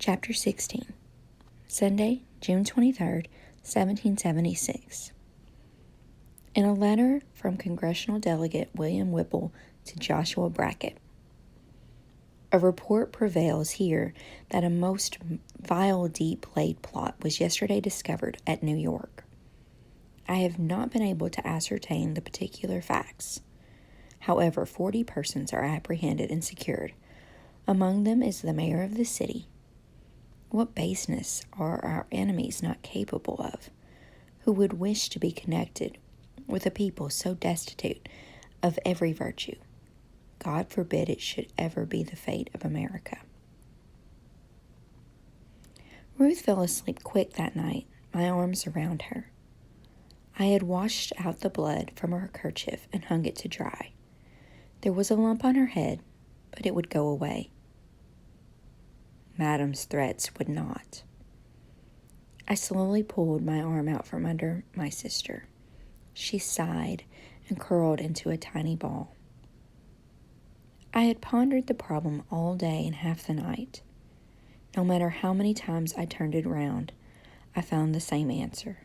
Chapter 16, Sunday, June 23rd, 1776. In a letter from Congressional Delegate William Whipple to Joshua Brackett, a report prevails here that a most vile, deep-laid plot was yesterday discovered at New York. I have not been able to ascertain the particular facts. However, 40 persons are apprehended and secured. Among them is the mayor of the city. What baseness are our enemies not capable of, who would wish to be connected with a people so destitute of every virtue? God forbid it should ever be the fate of America. Ruth fell asleep quick that night, my arms around her. I had washed out the blood from her kerchief and hung it to dry. There was a lump on her head, but it would go away. Madam's threats would not. I slowly pulled my arm out from under my sister. She sighed and curled into a tiny ball. I had pondered the problem all day and half the night. No matter how many times I turned it round, I found the same answer.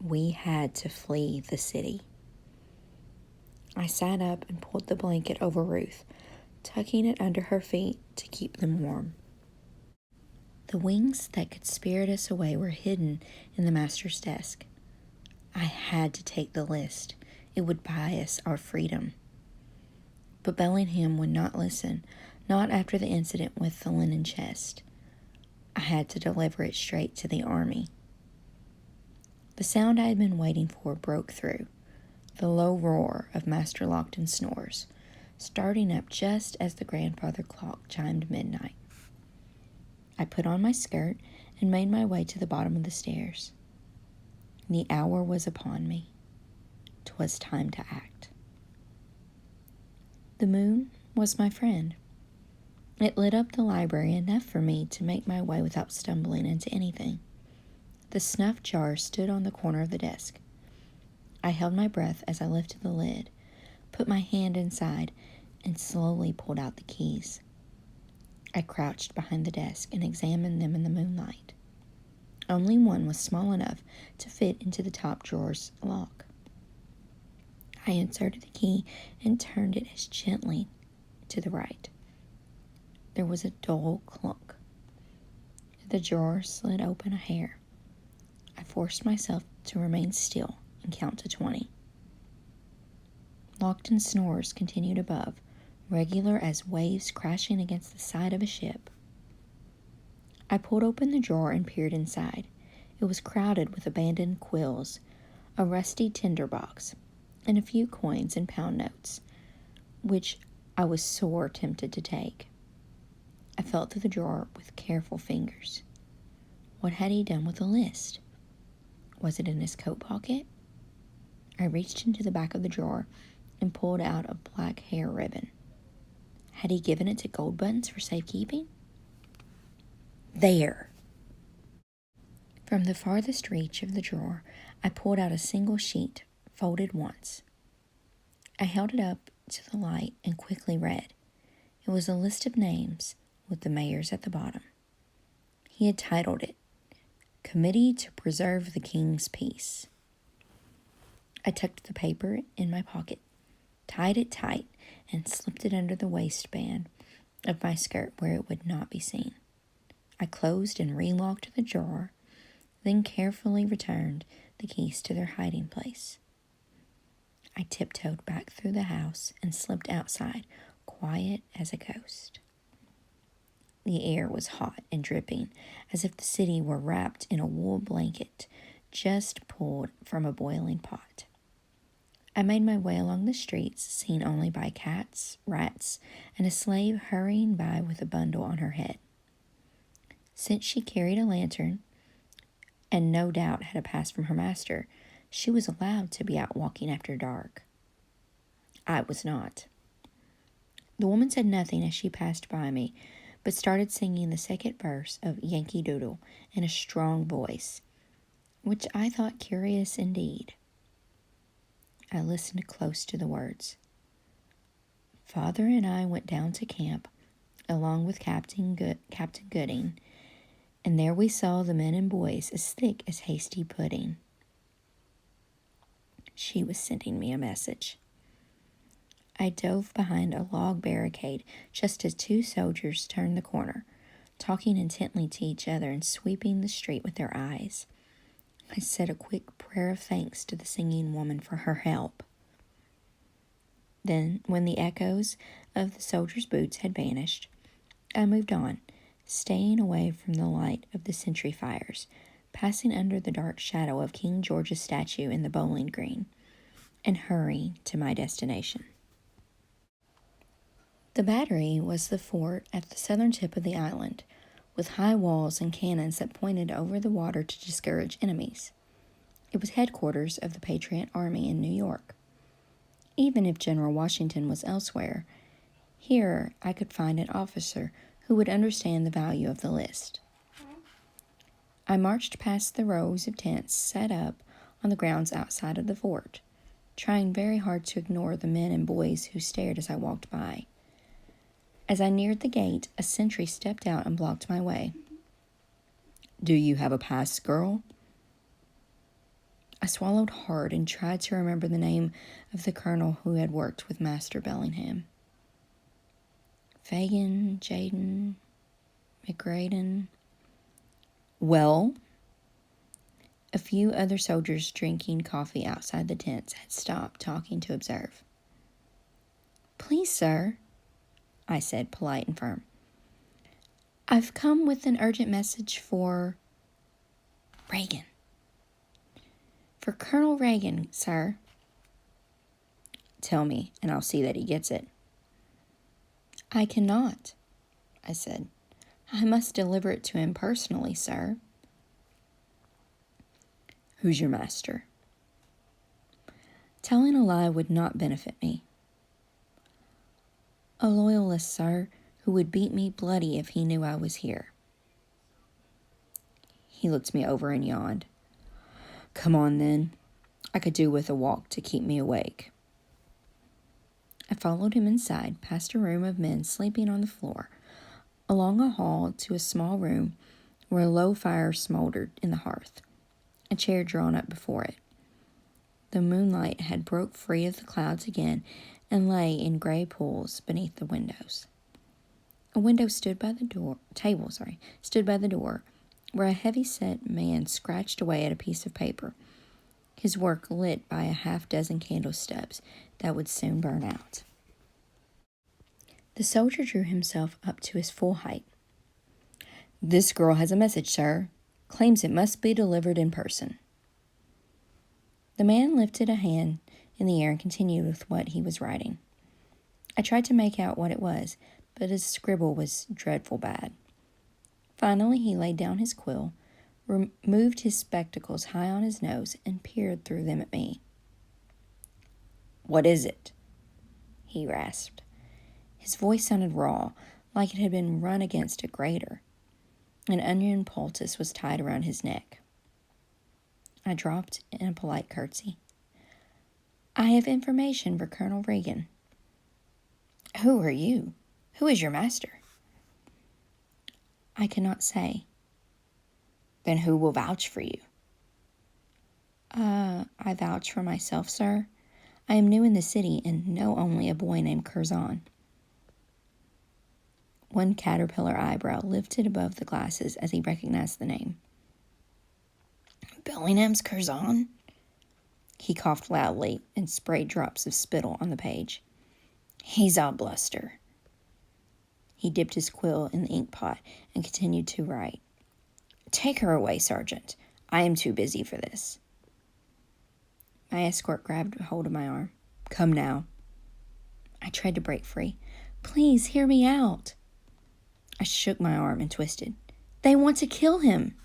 We had to flee the city. I sat up and pulled the blanket over Ruth, tucking it under her feet to keep them warm. The wings that could spirit us away were hidden in the master's desk. I had to take the list. It would buy us our freedom. But Bellingham would not listen, not after the incident with the linen chest. I had to deliver it straight to the army. The sound I had been waiting for broke through, the low roar of Master Lockton's snores, starting up just as the grandfather clock chimed midnight. I put on my skirt and made my way to the bottom of the stairs. The hour was upon me. 'Twas time to act. The moon was my friend. It lit up the library enough for me to make my way without stumbling into anything. The snuff jar stood on the corner of the desk. I held my breath as I lifted the lid, put my hand inside, and slowly pulled out the keys. I crouched behind the desk and examined them in the moonlight. Only one was small enough to fit into the top drawer's lock. I inserted the key and turned it as gently to the right. There was a dull clunk. The drawer slid open a hair. I forced myself to remain still and count to 20. Lockton's snores continued above, regular as waves crashing against the side of a ship. I pulled open the drawer and peered inside. It was crowded with abandoned quills, a rusty tinderbox, and a few coins and pound notes, which I was sore tempted to take. I felt through the drawer with careful fingers. What had he done with the list? Was it in his coat pocket? I reached into the back of the drawer and pulled out a black hair ribbon. Had he given it to Goldbuttons for safekeeping? There! From the farthest reach of the drawer, I pulled out a single sheet, folded once. I held it up to the light and quickly read. It was a list of names with the mayor's at the bottom. He had titled it, Committee to Preserve the King's Peace. I tucked the paper in my pocket, tied it tight, and slipped it under the waistband of my skirt where it would not be seen. I closed and relocked the drawer, then carefully returned the keys to their hiding place. I tiptoed back through the house and slipped outside, quiet as a ghost. The air was hot and dripping, as if the city were wrapped in a wool blanket just pulled from a boiling pot. I made my way along the streets, seen only by cats, rats, and a slave hurrying by with a bundle on her head. Since she carried a lantern, and no doubt had a pass from her master, she was allowed to be out walking after dark. I was not. The woman said nothing as she passed by me, but started singing the second verse of Yankee Doodle in a strong voice, which I thought curious indeed. I listened close to the words. Father and I went down to camp along with Captain Gooding, and there we saw the men and boys as thick as hasty pudding. She was sending me a message. I dove behind a log barricade just as two soldiers turned the corner, talking intently to each other and sweeping the street with their eyes. I said a quick prayer of thanks to the singing woman for her help. Then, when the echoes of the soldiers' boots had vanished, I moved on, staying away from the light of the sentry fires, passing under the dark shadow of King George's statue in the bowling green, and hurrying to my destination. The battery was the fort at the southern tip of the island, with high walls and cannons that pointed over the water to discourage enemies. It was headquarters of the Patriot Army in New York. Even if General Washington was elsewhere, here I could find an officer who would understand the value of the list. I marched past the rows of tents set up on the grounds outside of the fort, trying very hard to ignore the men and boys who stared as I walked by. As I neared the gate, a sentry stepped out and blocked my way. "Do you have a pass, girl?" I swallowed hard and tried to remember the name of the colonel who had worked with Master Bellingham. Fagin, Jaden, McGraden. Well? A few other soldiers drinking coffee outside the tents had stopped talking to observe. "Please, sir," I said, polite and firm. "I've come with an urgent message for Reagan." "For Colonel Reagan, sir." "Tell me, and I'll see that he gets it." "I cannot," I said. "I must deliver it to him personally, sir." "Who's your master?" Telling a lie would not benefit me. "A loyalist, sir, who would beat me bloody if he knew I was here." He looked me over and yawned. "Come on, then. I could do with a walk to keep me awake." I followed him inside, past a room of men sleeping on the floor, along a hall to a small room where a low fire smoldered in the hearth, a chair drawn up before it. The moonlight had broke free of the clouds again and lay in gray pools beneath the windows. A window stood by the door, where a heavy-set man scratched away at a piece of paper, his work lit by a half-dozen candle stubs that would soon burn out. The soldier drew himself up to his full height. "This girl has a message, sir. Claims it must be delivered in person." The man lifted a hand in the air and continued with what he was writing. I tried to make out what it was, but his scribble was dreadful bad. Finally, he laid down his quill, removed his spectacles high on his nose, and peered through them at me. "What is it?" he rasped. His voice sounded raw, like it had been run against a grater. An onion poultice was tied around his neck. I dropped in a polite curtsy. "I have information for Colonel Reagan." "Who are you? Who is your master?" "I cannot say." "Then who will vouch for you?" I vouch for myself, sir. I am new in the city and know only a boy named Curzon." One caterpillar eyebrow lifted above the glasses as he recognized the name. "Bellingham's Curzon?" He coughed loudly and sprayed drops of spittle on the page. "He's all bluster." He dipped his quill in the ink pot and continued to write. "Take her away, Sergeant. I am too busy for this." My escort grabbed hold of my arm. "Come now." I tried to break free. "Please, hear me out." I shook my arm and twisted. "They want to kill him."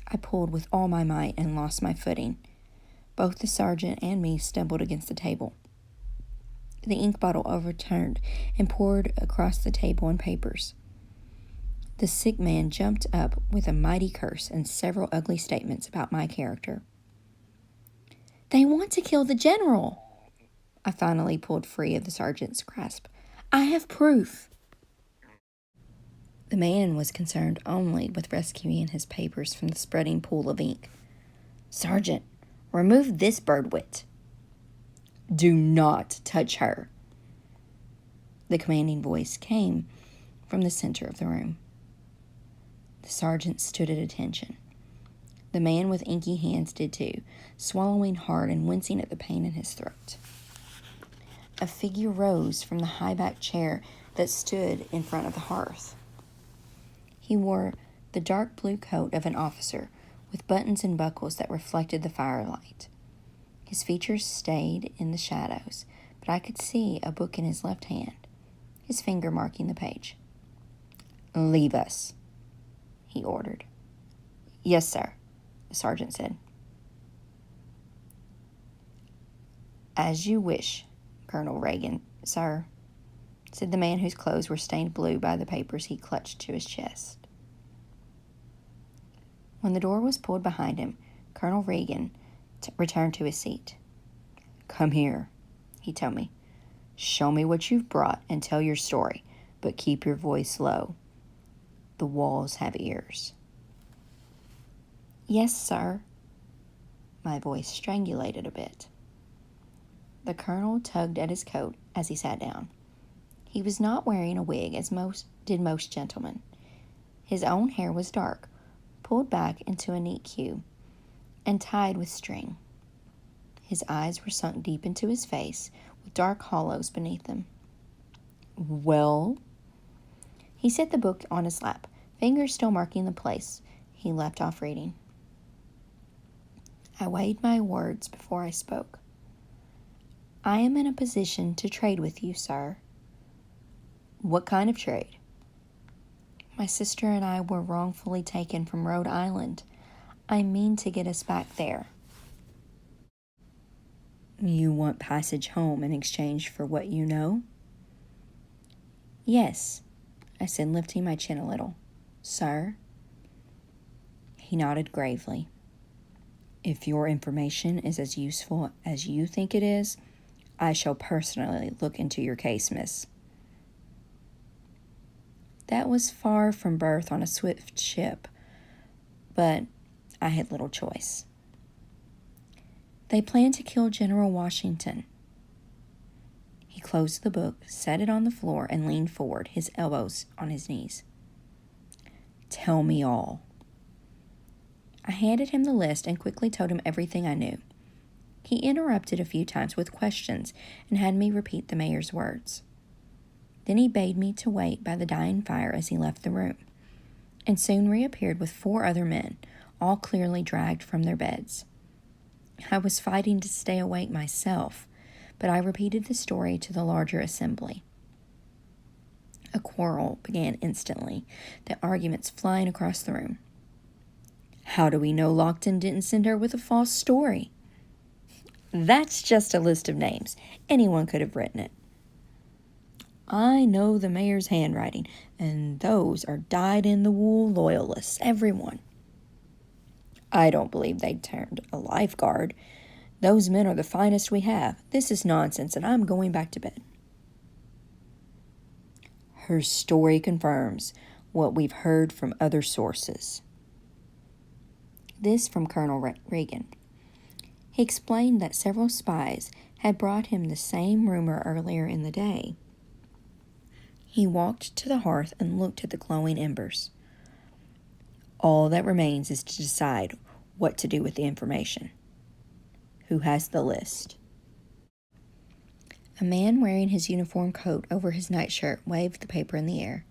I pulled with all my might and lost my footing. Both the sergeant and me stumbled against the table. The ink bottle overturned and poured across the table and papers. The sick man jumped up with a mighty curse and several ugly statements about my character. "They want to kill the general." I finally pulled free of the sergeant's grasp. "I have proof." The man was concerned only with rescuing his papers from the spreading pool of ink. "Sergeant, remove this birdwit." "Do not touch her." The commanding voice came from the center of the room. The sergeant stood at attention. The man with inky hands did too, swallowing hard and wincing at the pain in his throat. A figure rose from the high-backed chair that stood in front of the hearth. He wore the dark blue coat of an officer, with buttons and buckles that reflected the firelight. His features stayed in the shadows, but I could see a book in his left hand, his finger marking the page. "Leave us," he ordered. "Yes, sir," the sergeant said. "As you wish, Colonel Reagan, sir," said the man whose clothes were stained blue by the papers he clutched to his chest. When the door was pulled behind him, Colonel Reagan returned to his seat. "Come here," he told me. "Show me what you've brought and tell your story, but keep your voice low. The walls have ears." "Yes, sir." My voice strangulated a bit. The colonel tugged at his coat as he sat down. He was not wearing a wig as most gentlemen. His own hair was dark, pulled back into a neat queue, and tied with string. His eyes were sunk deep into his face, with dark hollows beneath them. "Well?" He set the book on his lap, fingers still marking the place he left off reading. I weighed my words before I spoke. "I am in a position to trade with you, sir." "What kind of trade?" "My sister and I were wrongfully taken from Rhode Island. I mean to get us back there." "You want passage home in exchange for what you know?" "Yes," I said, lifting my chin a little. "Sir?" He nodded gravely. "If your information is as useful as you think it is, I shall personally look into your case, miss." That was far from birth on a swift ship, but I had little choice. "They plan to kill General Washington." He closed the book, set it on the floor, and leaned forward, his elbows on his knees. "Tell me all." I handed him the list and quickly told him everything I knew. He interrupted a few times with questions and had me repeat the mayor's words. Then he bade me to wait by the dying fire as he left the room, and soon reappeared with 4 other men, all clearly dragged from their beds. I was fighting to stay awake myself, but I repeated the story to the larger assembly. A quarrel began instantly, the arguments flying across the room. "How do we know Lockton didn't send her with a false story?" "That's just a list of names. Anyone could have written it." "I know the mayor's handwriting, and those are dyed-in-the-wool loyalists, everyone." "I don't believe they turned a lifeguard. Those men are the finest we have. This is nonsense, and I'm going back to bed." "Her story confirms what we've heard from other sources." This from Colonel Reagan. He explained that several spies had brought him the same rumor earlier in the day. He walked to the hearth and looked at the glowing embers. "All that remains is to decide what to do with the information. Who has the list?" A man wearing his uniform coat over his nightshirt waved the paper in the air.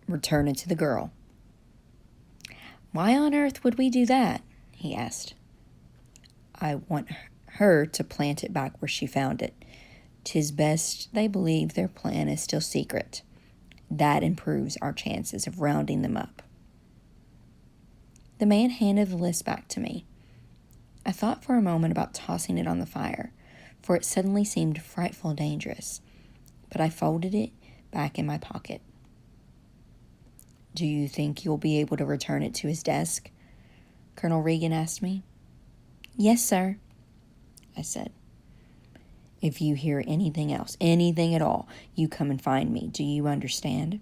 "Return it to the girl." "Why on earth would we do that?" he asked. "I want her to plant it back where she found it. 'Tis best they believe their plan is still secret. That improves our chances of rounding them up." The man handed the list back to me. I thought for a moment about tossing it on the fire, for it suddenly seemed frightfully dangerous, but I folded it back in my pocket. "Do you think you'll be able to return it to his desk?" Colonel Reagan asked me. "Yes, sir," I said. "If you hear anything else, anything at all, you come and find me. Do you understand?"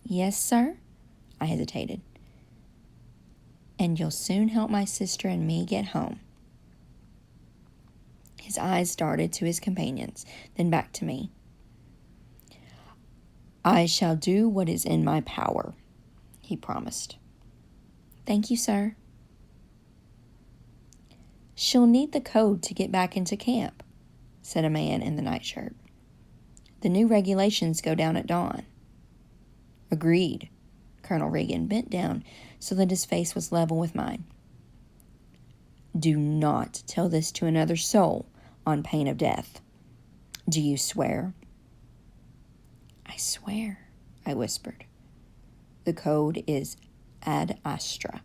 Yes, sir? I hesitated. And you'll soon help my sister and me get home. His eyes darted to his companions, then back to me. I shall do what is in my power, he promised. Thank you, sir. She'll need the code to get back into camp, said a man in the nightshirt. The new regulations go down at dawn. Agreed. Colonel Regan bent down so that his face was level with mine. Do not tell this to another soul on pain of death. Do you swear? I swear, I whispered. The code is Ad Astra.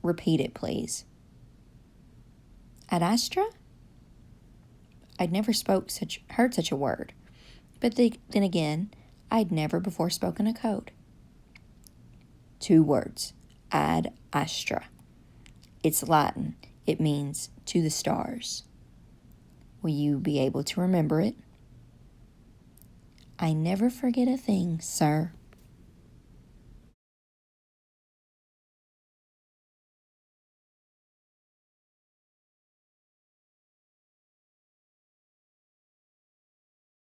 Repeat it, please. Ad Astra? I'd never heard such a word, but then again, I'd never before spoken a code. 2 words, Ad Astra. It's Latin. It means to the stars. Will you be able to remember it? I never forget a thing, sir.